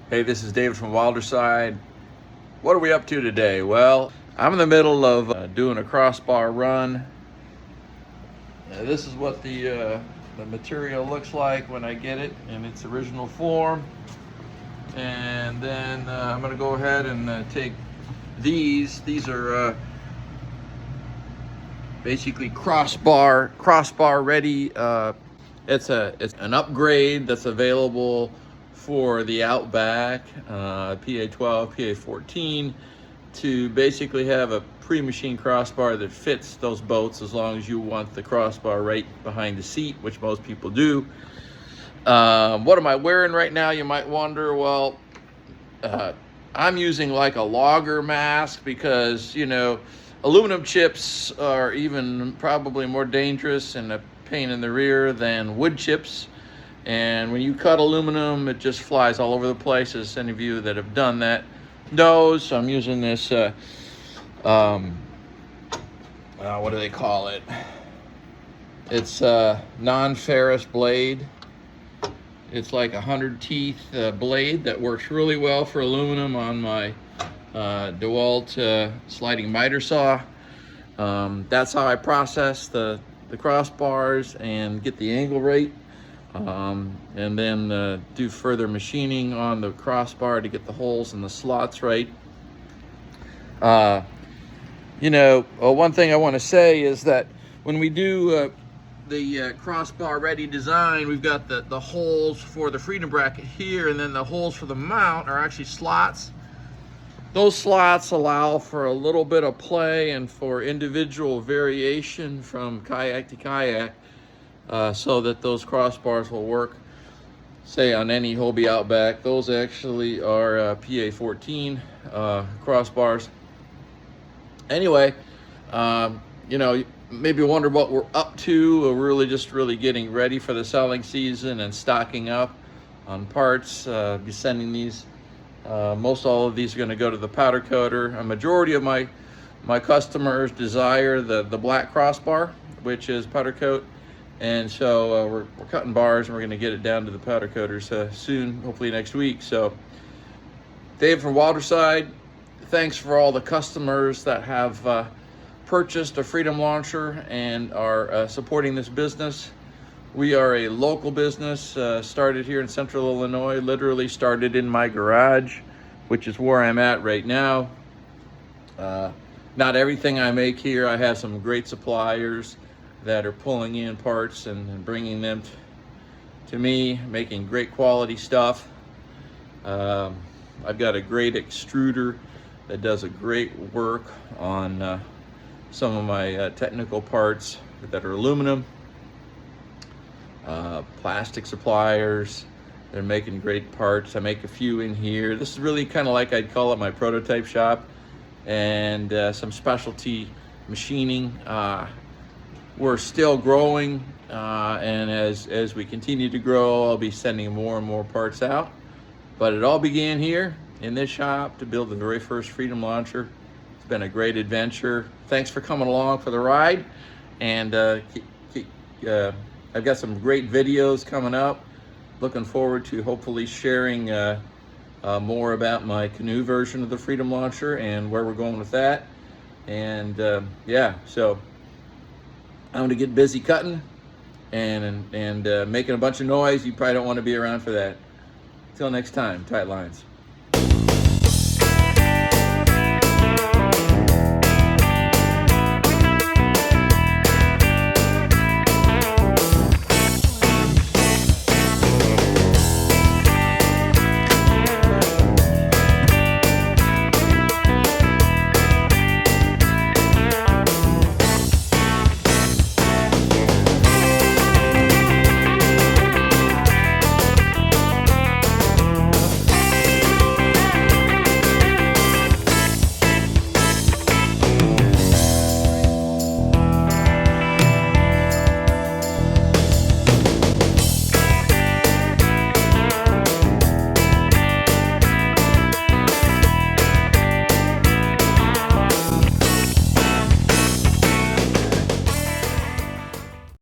Hey, this is David from Wilderside. What are we up to today? Well, I'm in the middle of doing a crossbar run. This is what the material looks like when I get it in its original form. And then I'm going to go ahead and take these. These are basically crossbar ready. It's an upgrade that's available for the Outback PA12, PA14 to basically have a pre-machined crossbar that fits those boats as long as you want the crossbar right behind the seat, which most people do. What am I wearing right now, you might wonder? Well, I'm using like a logger mask because, aluminum chips are even probably more dangerous and a pain in the rear than wood chips. And when you cut aluminum, it just flies all over the place, as any of you that have done that knows. So I'm using this, what do they call it? It's a non-ferrous blade. It's like a 100 teeth blade that works really well for aluminum on my DeWalt sliding miter saw. That's how I process the crossbars and get the angle right. And then do further machining on the crossbar to get the holes and the slots right. One thing I want to say is that when we do the crossbar ready design, we've got the holes for the freedom bracket here, and then the holes for the mount are actually slots. Those slots allow for a little bit of play and for individual variation from kayak to kayak, so that those crossbars will work, say, on any Hobie Outback. Those actually are PA14 crossbars. Anyway, maybe wonder what we're up to. We're really getting ready for the selling season and stocking up on parts. Be sending these. Most all of these are going to go to the powder coater. A majority of my customers desire the black crossbar, which is powder coat. And so we're cutting bars and we're going to get it down to the powder coaters soon, hopefully next week. So Dave from Wilderside, thanks for all the customers that have purchased a Freedom Launcher and are supporting this business. We are a local business, started here in Central Illinois, literally started in my garage, which is where I'm at right now. Not everything I make here. I have some great suppliers that are pulling in parts and bringing them to me, making great quality stuff. I've got a great extruder that does a great work on some of my technical parts that are aluminum. Plastic suppliers, they're making great parts. I make a few in here. This is really kind of like, I'd call it my prototype shop, and some specialty machining. We're still growing, and as we continue to grow, I'll be sending more and more parts out. But it all began here in this shop to build the very first Freedom Launcher. It's been a great adventure. Thanks for coming along for the ride. And I've got some great videos coming up. Looking forward to hopefully sharing more about my canoe version of the Freedom Launcher and where we're going with that. And so I'm going to get busy cutting and making a bunch of noise. You probably don't want to be around for that. Till next time, tight lines.